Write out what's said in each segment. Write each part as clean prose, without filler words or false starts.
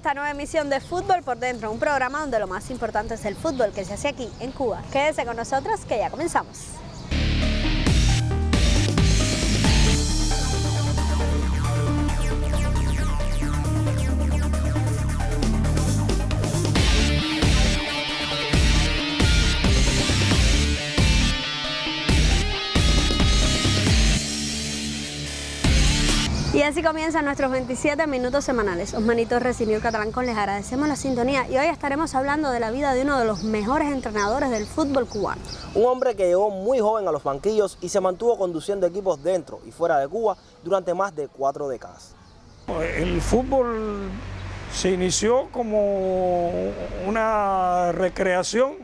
esta nueva emisión de Fútbol por Dentro, un programa donde lo más importante es el fútbol que se hace aquí en Cuba. Quédese con nosotros que ya comenzamos. Y así comienzan nuestros 27 minutos semanales. Osmanito Resinio Catalán, les agradecemos la sintonía y hoy estaremos hablando de la vida de uno de los mejores entrenadores del fútbol cubano. Un hombre que llegó muy joven a los banquillos y se mantuvo conduciendo equipos dentro y fuera de Cuba durante más de 4 décadas. El fútbol se inició como una recreación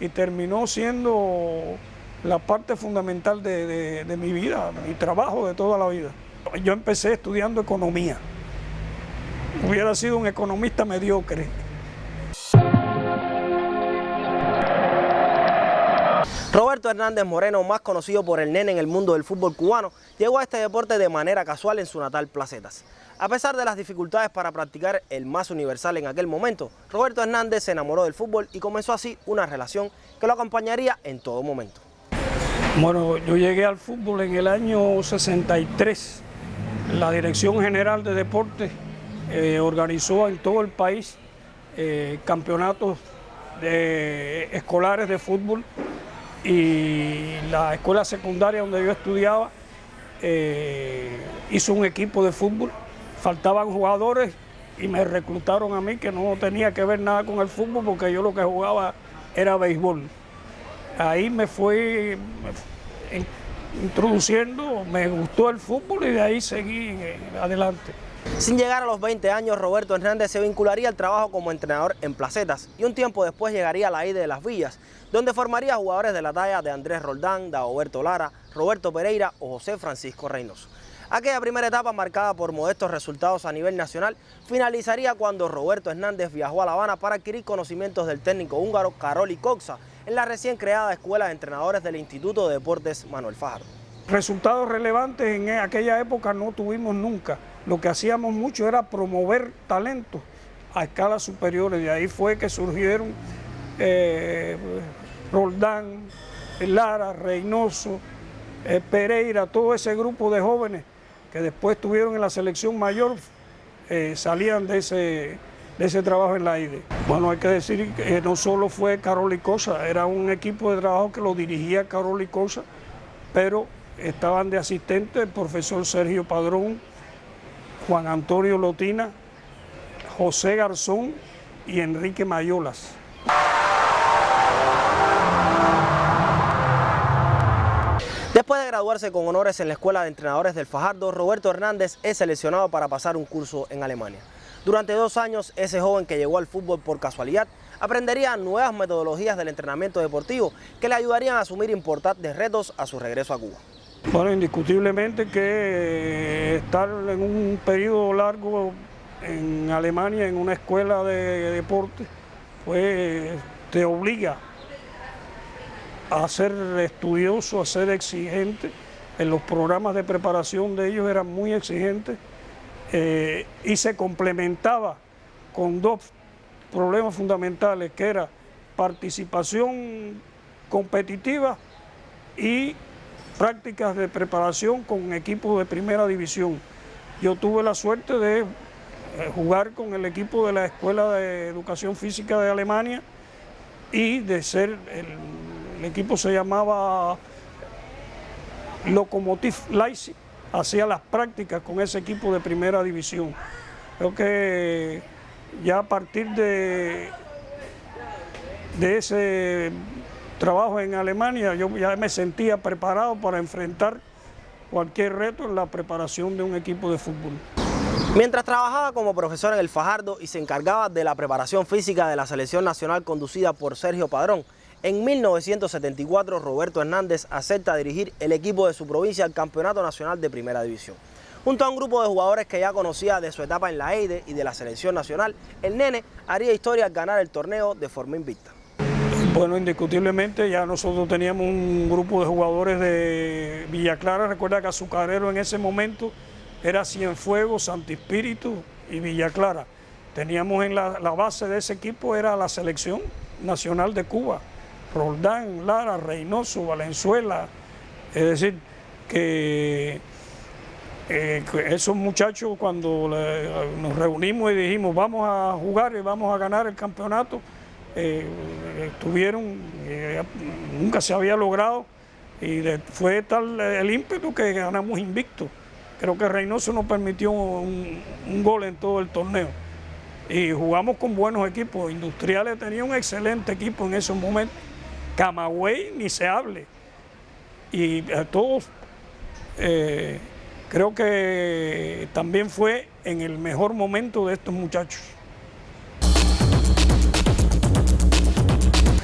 y terminó siendo la parte fundamental de mi vida, mi trabajo de toda la vida. Yo empecé estudiando economía. Hubiera sido un economista mediocre. Roberto Hernández Moreno, más conocido por el Nene en el mundo del fútbol cubano, llegó a este deporte de manera casual en su natal Placetas. A pesar de las dificultades para practicar el más universal en aquel momento, Roberto Hernández se enamoró del fútbol y comenzó así una relación que lo acompañaría en todo momento. Bueno, yo llegué al fútbol en el año 63. La Dirección General de Deportes organizó en todo el país campeonatos escolares de fútbol y la escuela secundaria donde yo estudiaba hizo un equipo de fútbol. Faltaban jugadores y me reclutaron a mí, que no tenía que ver nada con el fútbol porque yo lo que jugaba era béisbol. Ahí me fui introduciendo, me gustó el fútbol y de ahí seguí adelante. Sin llegar a los 20 años, Roberto Hernández se vincularía al trabajo como entrenador en Placetas y un tiempo después llegaría a la IDE de Las Villas, donde formaría jugadores de la talla de Andrés Roldán, Dagoberto Lara, Roberto Pereira o José Francisco Reynoso. Aquella primera etapa, marcada por modestos resultados a nivel nacional, finalizaría cuando Roberto Hernández viajó a La Habana para adquirir conocimientos del técnico húngaro Karoli Coxa en la recién creada Escuela de Entrenadores del Instituto de Deportes Manuel Fajardo. Resultados relevantes en aquella época no tuvimos nunca. Lo que hacíamos mucho era promover talentos a escalas superiores. De ahí fue que surgieron Roldán, Lara, Reynoso, Pereira, todo ese grupo de jóvenes que después estuvieron en la selección mayor, salían de ese trabajo en la IDE. Bueno, hay que decir que no solo fue Karoli Coxa, era un equipo de trabajo que lo dirigía Karoli Coxa, pero estaban de asistentes el profesor Sergio Padrón, Juan Antonio Lotina, José Garzón y Enrique Mayolas. Después de graduarse con honores en la Escuela de Entrenadores del Fajardo, Roberto Hernández es seleccionado para pasar un curso en Alemania. Durante 2 años, ese joven que llegó al fútbol por casualidad aprendería nuevas metodologías del entrenamiento deportivo que le ayudarían a asumir importantes retos a su regreso a Cuba. Bueno, indiscutiblemente que estar en un periodo largo en Alemania, en una escuela de deporte, pues te obliga a ser estudioso, a ser exigente. En los programas de preparación de ellos eran muy exigentes y se complementaba con 2 problemas fundamentales, que era participación competitiva y prácticas de preparación con equipos de primera división. Yo tuve la suerte de jugar con el equipo de la Escuela de Educación Física de Alemania y de ser, el equipo se llamaba Lokomotiv Leipzig, hacía las prácticas con ese equipo de primera división. Creo que ya a partir de ese trabajo en Alemania, yo ya me sentía preparado para enfrentar cualquier reto en la preparación de un equipo de fútbol. Mientras trabajaba como profesor en el Fajardo y se encargaba de la preparación física de la selección nacional conducida por Sergio Padrón, en 1974 Roberto Hernández acepta dirigir el equipo de su provincia al Campeonato Nacional de Primera División. Junto a un grupo de jugadores que ya conocía de su etapa en la EIDE y de la selección nacional, el Nene haría historia al ganar el torneo de forma invicta. Bueno, indiscutiblemente ya nosotros teníamos un grupo de jugadores de Villa Clara. Recuerda que Azucarero en ese momento era Cienfuegos, Santi Espíritu y Villa Clara. teníamos en la base de ese equipo era la selección nacional de Cuba, Roldán, Lara, Reynoso, Valenzuela, es decir, que esos muchachos cuando nos reunimos y dijimos vamos a jugar y vamos a ganar el campeonato, nunca se había logrado y fue tal el ímpetu que ganamos invicto. Creo que Reynoso nos permitió un gol en todo el torneo y jugamos con buenos equipos. Industriales tenía un excelente equipo en esos momentos, Camagüey ni se hable, y a todos creo que también fue en el mejor momento de estos muchachos.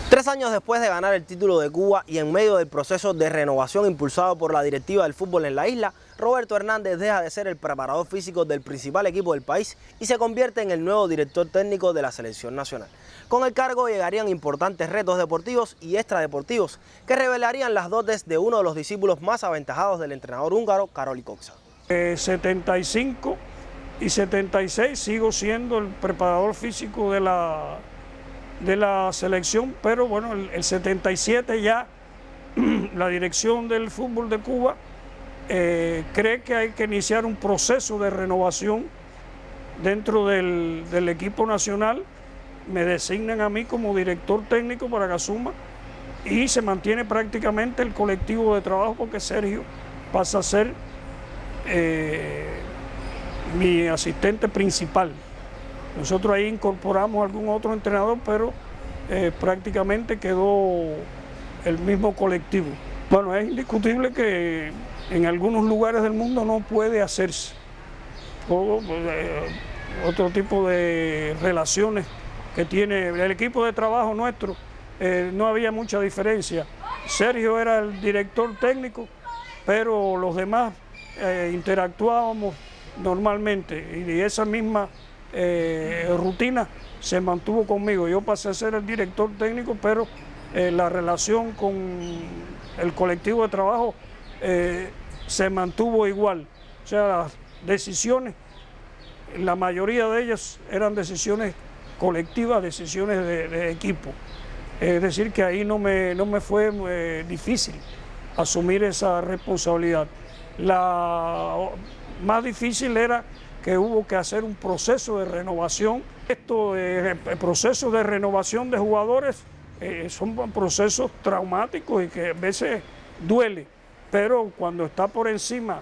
3 años después de ganar el título de Cuba y en medio del proceso de renovación impulsado por la directiva del fútbol en la isla, Roberto Hernández deja de ser el preparador físico del principal equipo del país y se convierte en el nuevo director técnico de la selección nacional. Con el cargo llegarían importantes retos deportivos y extradeportivos que revelarían las dotes de uno de los discípulos más aventajados del entrenador húngaro, Károly Kózsa. 75 y 76 sigo siendo el preparador físico de la selección, pero bueno, el 77 ya la dirección del fútbol de Cuba cree que hay que iniciar un proceso de renovación dentro del equipo nacional. Me designan a mí como director técnico para que asuma y se mantiene prácticamente el colectivo de trabajo porque Sergio pasa a ser mi asistente principal. Nosotros ahí incorporamos algún otro entrenador, pero prácticamente quedó el mismo colectivo. Bueno, es indiscutible que en algunos lugares del mundo no puede hacerse otro tipo de relaciones que tiene el equipo de trabajo nuestro. No había mucha diferencia. Sergio era el director técnico, pero los demás interactuábamos normalmente y esa misma rutina se mantuvo conmigo. Yo pasé a ser el director técnico, pero la relación con el colectivo de trabajo se mantuvo igual. O sea, las decisiones, la mayoría de ellas eran decisiones colectivas, decisiones de equipo. Es decir, que ahí no me fue difícil asumir esa responsabilidad. La más difícil era que hubo que hacer un proceso de renovación. El proceso de renovación de jugadores son procesos traumáticos y que a veces duele, pero cuando está por encima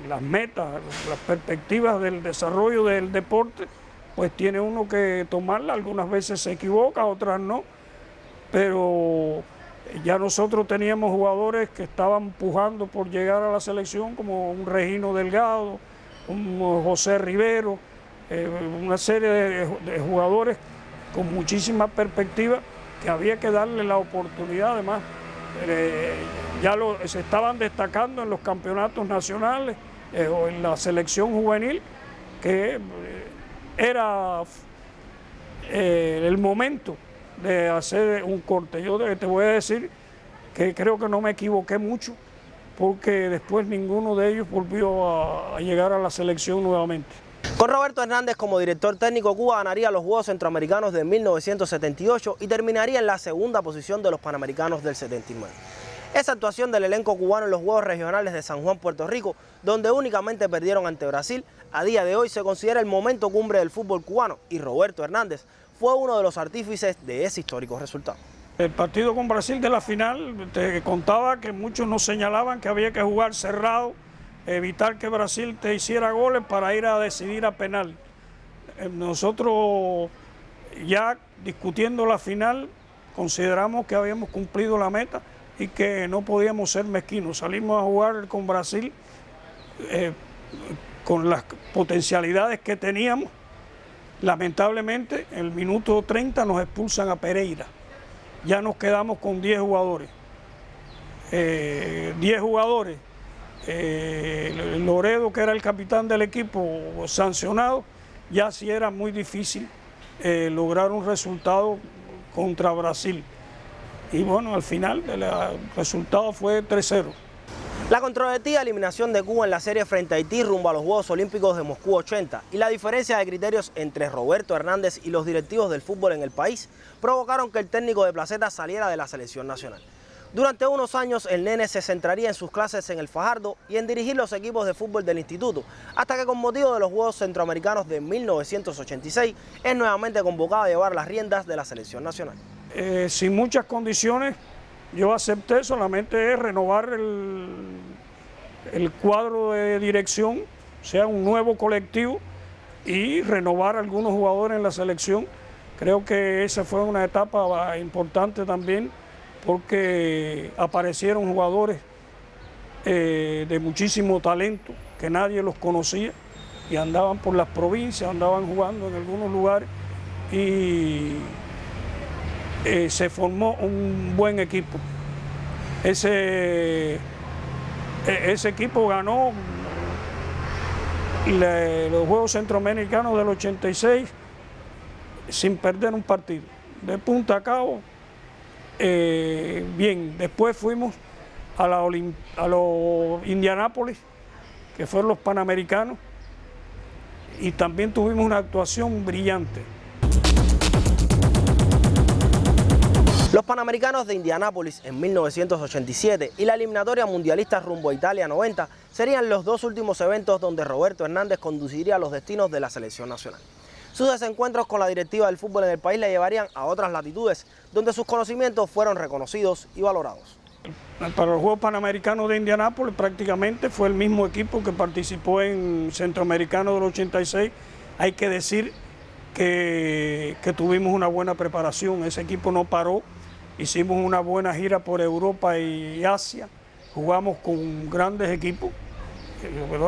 las metas, las perspectivas del desarrollo del deporte, pues tiene uno que tomarla. Algunas veces se equivoca, otras no, pero ya nosotros teníamos jugadores que estaban pujando por llegar a la selección, como un Regino Delgado, un José Rivero, una serie de jugadores con muchísima perspectiva que había que darle la oportunidad. Además, se estaban destacando en los campeonatos nacionales o en la selección juvenil, que era el momento de hacer un corte. Yo te voy a decir que creo que no me equivoqué mucho, porque después ninguno de ellos volvió a llegar a la selección nuevamente. Con Roberto Hernández como director técnico, Cuba ganaría los Juegos Centroamericanos de 1978 y terminaría en la segunda posición de los Panamericanos del 79. Esa actuación del elenco cubano en los Juegos Regionales de San Juan, Puerto Rico, donde únicamente perdieron ante Brasil, a día de hoy se considera el momento cumbre del fútbol cubano y Roberto Hernández fue uno de los artífices de ese histórico resultado. El partido con Brasil de la final, te contaba que muchos nos señalaban que había que jugar cerrado, evitar que Brasil te hiciera goles para ir a decidir a penal. Nosotros ya discutiendo la final consideramos que habíamos cumplido la meta y que no podíamos ser mezquinos. Salimos a jugar con Brasil con las potencialidades que teníamos. Lamentablemente, en el minuto 30 nos expulsan a Pereira. Ya nos quedamos con 10 jugadores. 10 jugadores. Loredo, que era el capitán del equipo, sancionado. Ya sí era muy difícil lograr un resultado contra Brasil. Y bueno, al final el resultado fue 3-0. La controvertida eliminación de Cuba en la serie frente a Haití rumbo a los Juegos Olímpicos de Moscú 80 y la diferencia de criterios entre Roberto Hernández y los directivos del fútbol en el país provocaron que el técnico de Placetas saliera de la selección nacional. Durante unos años el nene se centraría en sus clases en el Fajardo y en dirigir los equipos de fútbol del instituto, hasta que con motivo de los Juegos Centroamericanos de 1986 es nuevamente convocado a llevar las riendas de la selección nacional. Sin muchas condiciones, yo acepté, solamente es renovar el cuadro de dirección, o sea, un nuevo colectivo y renovar algunos jugadores en la selección. Creo que esa fue una etapa importante también, porque aparecieron jugadores de muchísimo talento que nadie los conocía y andaban por las provincias, andaban jugando en algunos lugares y se formó un buen equipo. Ese equipo ganó los Juegos Centroamericanos del 86 sin perder un partido, de punta a cabo. Bien, después fuimos a los Indianápolis, que fueron los Panamericanos, y también tuvimos una actuación brillante. Los Panamericanos de Indianápolis en 1987 y la eliminatoria mundialista rumbo a Italia 90 serían los dos últimos eventos donde Roberto Hernández conduciría los destinos de la selección nacional. Sus desencuentros con la directiva del fútbol en el país le llevarían a otras latitudes, donde sus conocimientos fueron reconocidos y valorados. Para los Juegos Panamericanos de Indianápolis prácticamente fue el mismo equipo que participó en Centroamericano del 86. Hay que decir que tuvimos una buena preparación, ese equipo no paró, hicimos una buena gira por Europa y Asia, jugamos con grandes equipos,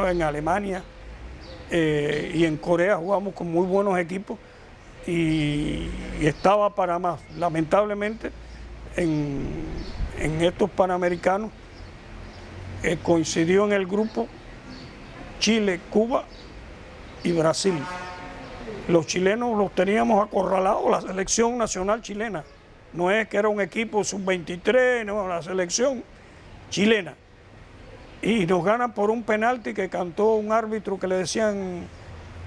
en Alemania, y en Corea jugamos con muy buenos equipos y estaba para más. Lamentablemente en estos Panamericanos coincidió en el grupo Chile, Cuba y Brasil. Los chilenos los teníamos acorralados, la selección nacional chilena. No es que era un equipo sub-23, no, la selección chilena. Y nos ganan por un penalti que cantó un árbitro que le decían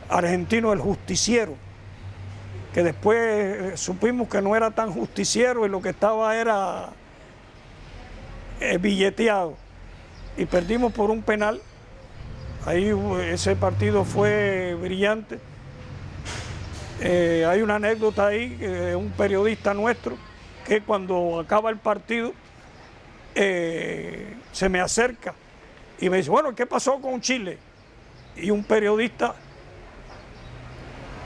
argentino el justiciero, que después supimos que no era tan justiciero y lo que estaba era billeteado. Y perdimos por un penal. Ahí ese partido fue brillante. Hay una anécdota ahí de un periodista nuestro que cuando acaba el partido se me acerca y me dice, bueno, ¿qué pasó con Chile? Y un periodista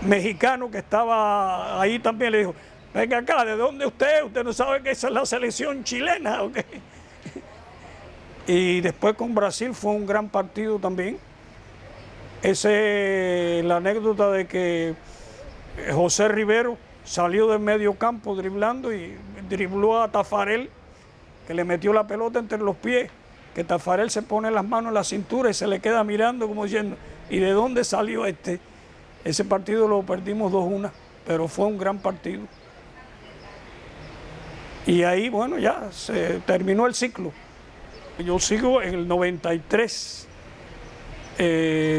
mexicano que estaba ahí también le dijo, venga acá, ¿de dónde usted? ¿Usted no sabe que esa es la selección chilena? ¿O qué? Y después con Brasil fue un gran partido también. La anécdota de que José Rivero salió del medio campo driblando y dribló a Tafarel, que le metió la pelota entre los pies, que Tafarel se pone las manos en la cintura y se le queda mirando como diciendo, ¿y de dónde salió este? Ese partido lo perdimos 2-1, pero fue un gran partido. Y ahí, bueno, ya se terminó el ciclo. Yo sigo en el 93,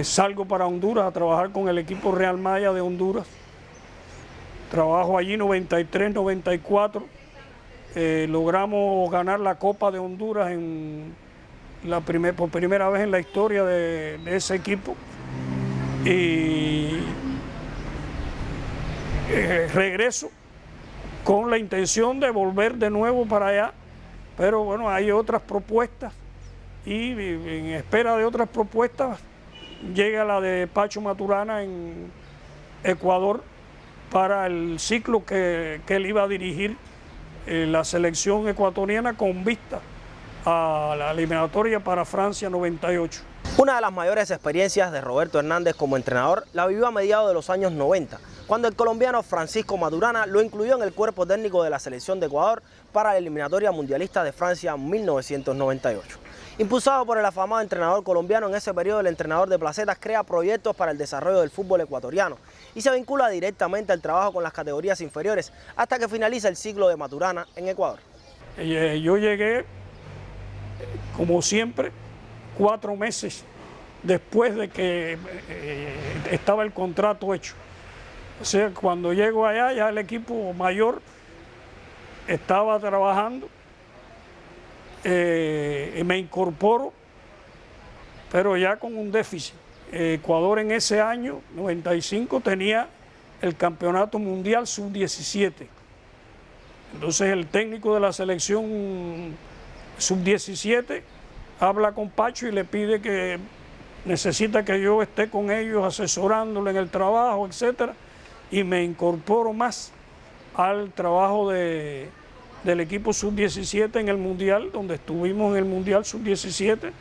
salgo para Honduras a trabajar con el equipo Real Maya de Honduras. Trabajo allí 93, 94, logramos ganar la Copa de Honduras por primera vez en la historia de ese equipo y regreso con la intención de volver de nuevo para allá, pero bueno, hay otras propuestas y en espera de otras propuestas llega la de Pacho Maturana en Ecuador para el ciclo que él iba a dirigir la selección ecuatoriana con vista a la eliminatoria para Francia 98. Una de las mayores experiencias de Roberto Hernández como entrenador la vivió a mediados de los años 90, cuando el colombiano Francisco Maturana lo incluyó en el cuerpo técnico de la selección de Ecuador para la eliminatoria mundialista de Francia 1998. Impulsado por el afamado entrenador colombiano, en ese periodo el entrenador de Placetas crea proyectos para el desarrollo del fútbol ecuatoriano y se vincula directamente al trabajo con las categorías inferiores hasta que finaliza el ciclo de Maturana en Ecuador. Yo llegué, como siempre, 4 meses después de que estaba el contrato hecho. O sea, cuando llego allá ya el equipo mayor estaba trabajando, y me incorporo, pero ya con un déficit. Ecuador en ese año, 95, tenía el campeonato mundial sub-17. Entonces el técnico de la selección sub-17 habla con Pacho y le pide que necesita que yo esté con ellos asesorándole en el trabajo, etcétera, y me incorporo más al trabajo del equipo sub-17 en el mundial, donde estuvimos en el mundial sub-17,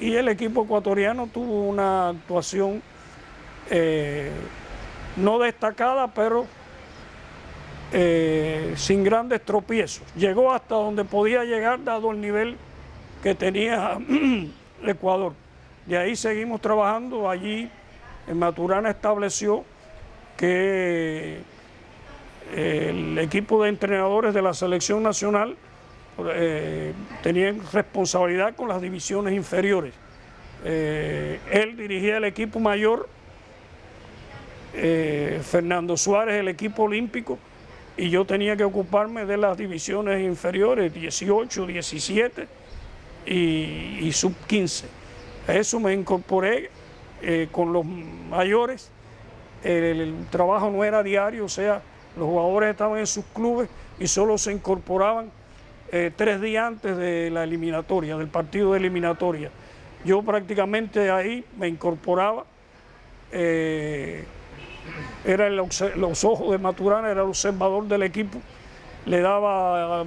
y el equipo ecuatoriano tuvo una actuación no destacada, pero sin grandes tropiezos. Llegó hasta donde podía llegar dado el nivel que tenía Ecuador. De ahí seguimos trabajando. Allí en Maturana estableció que el equipo de entrenadores de la selección nacional tenían responsabilidad con las divisiones inferiores. Él dirigía el equipo mayor, Fernando Suárez el equipo olímpico, y yo tenía que ocuparme de las divisiones inferiores, 18, 17 y sub-15. A eso me incorporé con los mayores. El trabajo no era diario, o sea, los jugadores estaban en sus clubes y solo se incorporaban 3 días antes de la eliminatoria, del partido de eliminatoria. Yo prácticamente ahí me incorporaba, era los ojos de Maturana, era el observador del equipo, le daba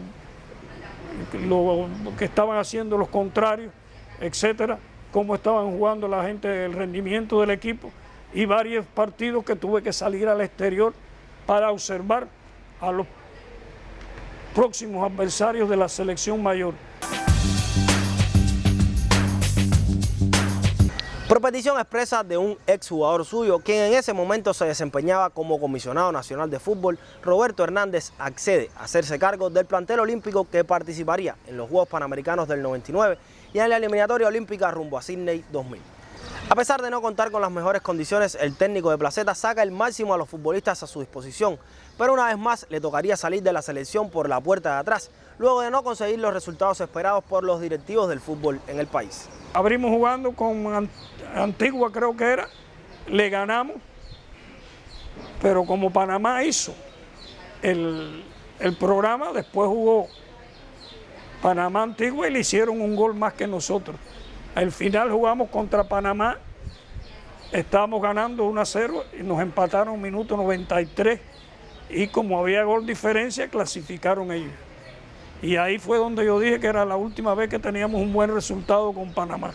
lo que estaban haciendo los contrarios, etcétera, cómo estaban jugando la gente, el rendimiento del equipo, y varios partidos que tuve que salir al exterior para observar a los próximos adversarios de la selección mayor. Por petición expresa de un exjugador suyo, quien en ese momento se desempeñaba como comisionado nacional de fútbol, Roberto Hernández accede a hacerse cargo del plantel olímpico que participaría en los Juegos Panamericanos del 99 y en la eliminatoria olímpica rumbo a Sydney 2000. A pesar de no contar con las mejores condiciones, el técnico de Placeta saca el máximo a los futbolistas a su disposición, pero una vez más le tocaría salir de la selección por la puerta de atrás, luego de no conseguir los resultados esperados por los directivos del fútbol en el país. Abrimos jugando con Antigua, creo que era, le ganamos, pero como Panamá hizo el programa, después jugó Panamá-Antigua y le hicieron un gol más que nosotros. Al final jugamos contra Panamá, estábamos ganando 1-0 y nos empataron minuto 93 y como había gol diferencia clasificaron ellos. Y ahí fue donde yo dije que era la última vez que teníamos un buen resultado con Panamá.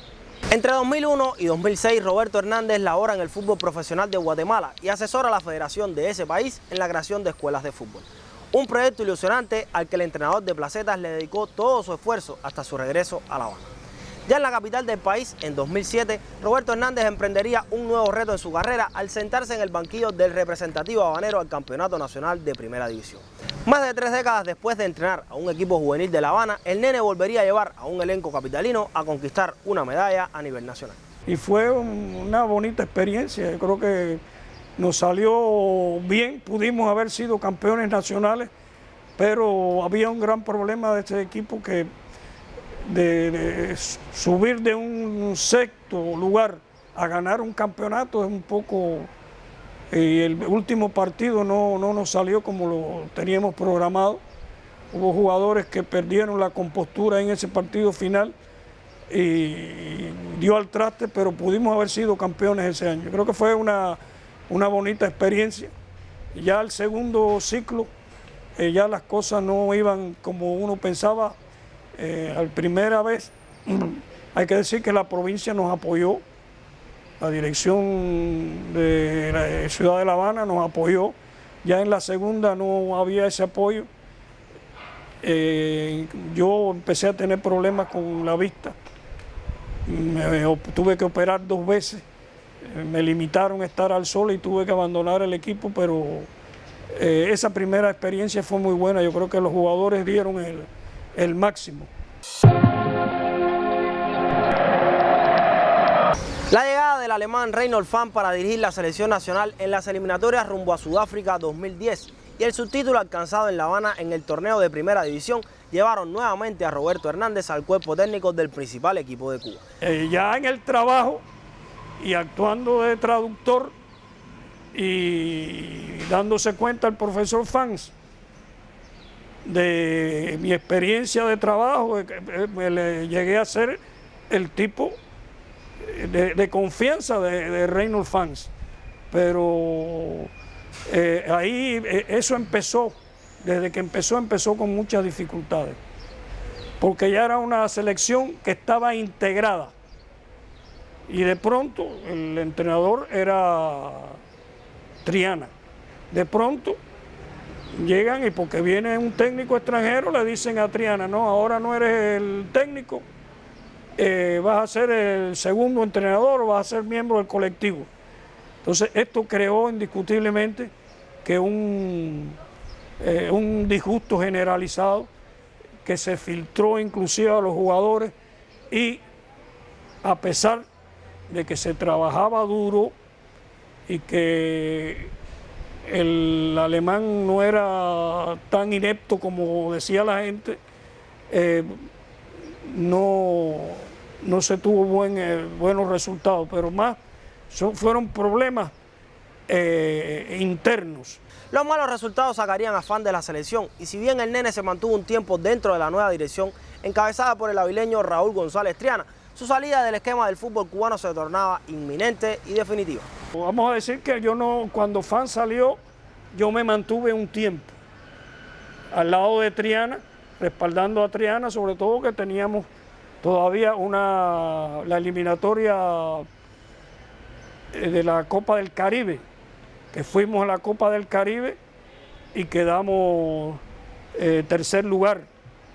Entre 2001 y 2006, Roberto Hernández labora en el fútbol profesional de Guatemala y asesora a la federación de ese país en la creación de escuelas de fútbol. Un proyecto ilusionante al que el entrenador de Placetas le dedicó todo su esfuerzo hasta su regreso a La Habana. Ya en la capital del país, en 2007, Roberto Hernández emprendería un nuevo reto en su carrera al sentarse en el banquillo del representativo habanero al Campeonato Nacional de Primera División. Más de 3 décadas después de entrenar a un equipo juvenil de La Habana, el nene volvería a llevar a un elenco capitalino a conquistar una medalla a nivel nacional. Y fue una bonita experiencia, yo creo que nos salió bien, pudimos haber sido campeones nacionales, pero había un gran problema de este equipo que de subir de un sexto lugar a ganar un campeonato es un poco, y el último partido no nos salió como lo teníamos programado. Hubo jugadores que perdieron la compostura en ese partido final y dio al traste, pero pudimos haber sido campeones ese año. Creo que fue una bonita experiencia. Ya el segundo ciclo, ya las cosas no iban como uno pensaba. La primera vez, hay que decir que la provincia nos apoyó, la dirección de la ciudad de La Habana nos apoyó. Ya en la segunda no había ese apoyo. Yo empecé a tener problemas con la vista, tuve que operar 2 veces, me limitaron a estar al sol y tuve que abandonar el equipo, pero esa primera experiencia fue muy buena. Yo creo que los jugadores dieron el máximo. alemán Reinhold Pfann para dirigir la selección nacional en las eliminatorias rumbo a Sudáfrica 2010 y el subtítulo alcanzado en La Habana en el torneo de Primera División llevaron nuevamente a Roberto Hernández al cuerpo técnico del principal equipo de Cuba. Ya en el trabajo y actuando de traductor y dándose cuenta el profesor Pfann de mi experiencia de trabajo, le llegué a ser el tipo de confianza de Reinhold Pfann, pero ahí eso empezó, desde que empezó con muchas dificultades, porque ya era una selección que estaba integrada y de pronto el entrenador era Triana. De pronto llegan y porque viene un técnico extranjero le dicen a Triana, no, ahora no eres el técnico, vas a ser el segundo entrenador o vas a ser miembro del colectivo. Entonces esto creó indiscutiblemente que un disgusto generalizado que se filtró inclusive a los jugadores, y a pesar de que se trabajaba duro y que el alemán no era tan inepto como decía la gente, no se tuvo buenos resultados, pero más fueron problemas internos. Los malos resultados sacarían a Pfann de la selección y si bien el nene se mantuvo un tiempo dentro de la nueva dirección encabezada por el avileño Raúl González Triana, su salida del esquema del fútbol cubano se tornaba inminente y definitiva. Vamos a decir que cuando Pfann salió, yo me mantuve un tiempo al lado de Triana, respaldando a Triana, sobre todo que teníamos todavía la eliminatoria de la Copa del Caribe, que fuimos a la Copa del Caribe y quedamos tercer lugar,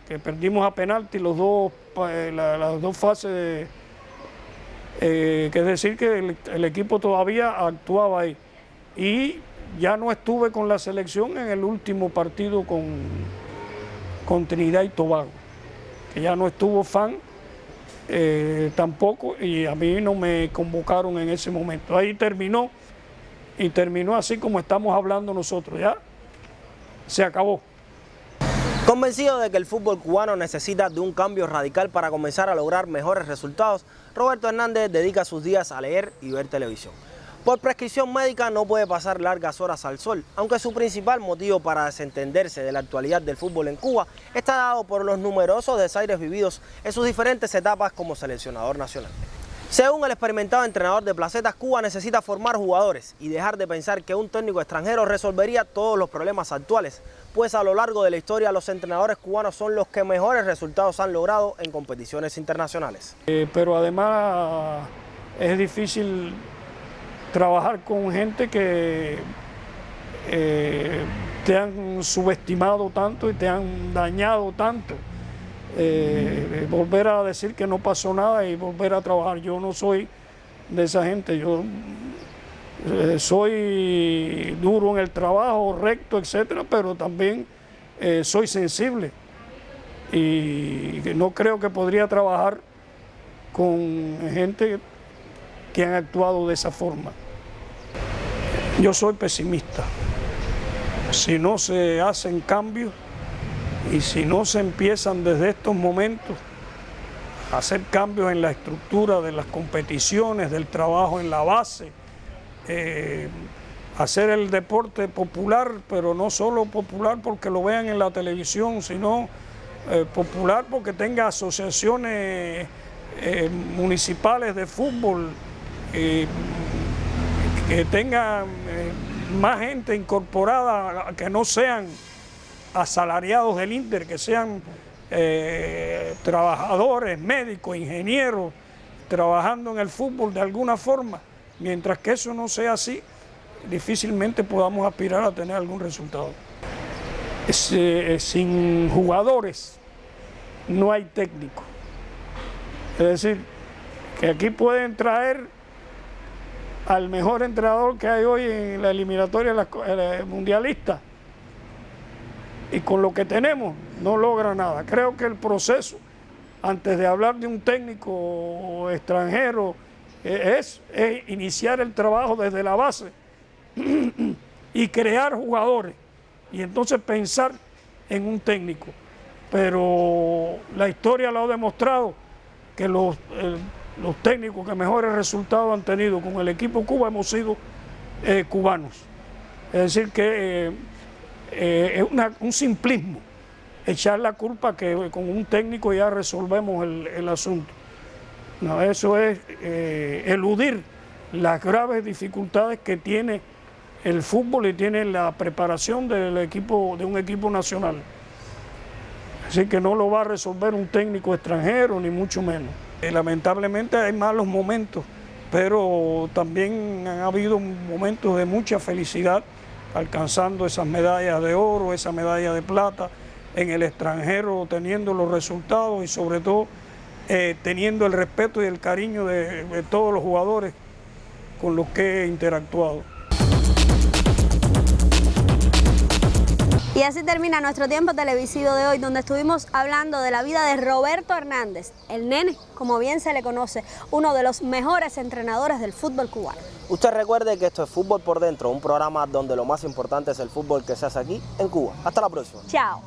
que perdimos a penalti las dos fases, que es decir que el equipo todavía actuaba ahí. Y ya no estuve con la selección en el último partido con Trinidad y Tobago, que ya no estuvo Pfann tampoco, y a mí no me convocaron en ese momento. Ahí terminó, y terminó así como estamos hablando nosotros, ya se acabó. Convencido de que el fútbol cubano necesita de un cambio radical para comenzar a lograr mejores resultados, Roberto Hernández dedica sus días a leer y ver televisión. Por prescripción médica no puede pasar largas horas al sol, aunque su principal motivo para desentenderse de la actualidad del fútbol en Cuba está dado por los numerosos desaires vividos en sus diferentes etapas como seleccionador nacional. Según el experimentado entrenador de Placetas, Cuba necesita formar jugadores y dejar de pensar que un técnico extranjero resolvería todos los problemas actuales, pues a lo largo de la historia los entrenadores cubanos son los que mejores resultados han logrado en competiciones internacionales. Pero además es difícil trabajar con gente que te han subestimado tanto y te han dañado tanto. Volver a decir que no pasó nada y volver a trabajar. Yo no soy de esa gente, yo soy duro en el trabajo, recto, etcétera, pero también soy sensible y no creo que podría trabajar con gente que han actuado de esa forma. Yo soy pesimista. Si no se hacen cambios y si no se empiezan desde estos momentos a hacer cambios en la estructura de las competiciones, del trabajo en la base, hacer el deporte popular, pero no solo popular porque lo vean en la televisión, sino popular porque tenga asociaciones municipales de fútbol, que tenga más gente incorporada, que no sean asalariados del Inter, que sean trabajadores, médicos, ingenieros, trabajando en el fútbol de alguna forma. Mientras que eso no sea así, difícilmente podamos aspirar a tener algún resultado. Sin jugadores no hay técnico. Es decir, que aquí pueden traer al mejor entrenador que hay hoy en la eliminatoria mundialista, y con lo que tenemos no logra nada. Creo que el proceso, antes de hablar de un técnico extranjero es iniciar el trabajo desde la base y crear jugadores y entonces pensar en un técnico. Pero la historia lo ha demostrado que los técnicos que mejores resultados han tenido con el equipo Cuba hemos sido cubanos. Es decir que es un simplismo echar la culpa que con un técnico ya resolvemos el asunto. No, eso es eludir las graves dificultades que tiene el fútbol y tiene la preparación de un equipo nacional. Así que no lo va a resolver un técnico extranjero, ni mucho menos. Lamentablemente hay malos momentos, pero también han habido momentos de mucha felicidad, alcanzando esas medallas de oro, esa medalla de plata, en el extranjero teniendo los resultados y sobre todo teniendo el respeto y el cariño de todos los jugadores con los que he interactuado. Y así termina nuestro tiempo televisivo de hoy, donde estuvimos hablando de la vida de Roberto Hernández, el nene, como bien se le conoce, uno de los mejores entrenadores del fútbol cubano. Usted recuerde que esto es Fútbol por Dentro, un programa donde lo más importante es el fútbol que se hace aquí en Cuba. Hasta la próxima. Chao.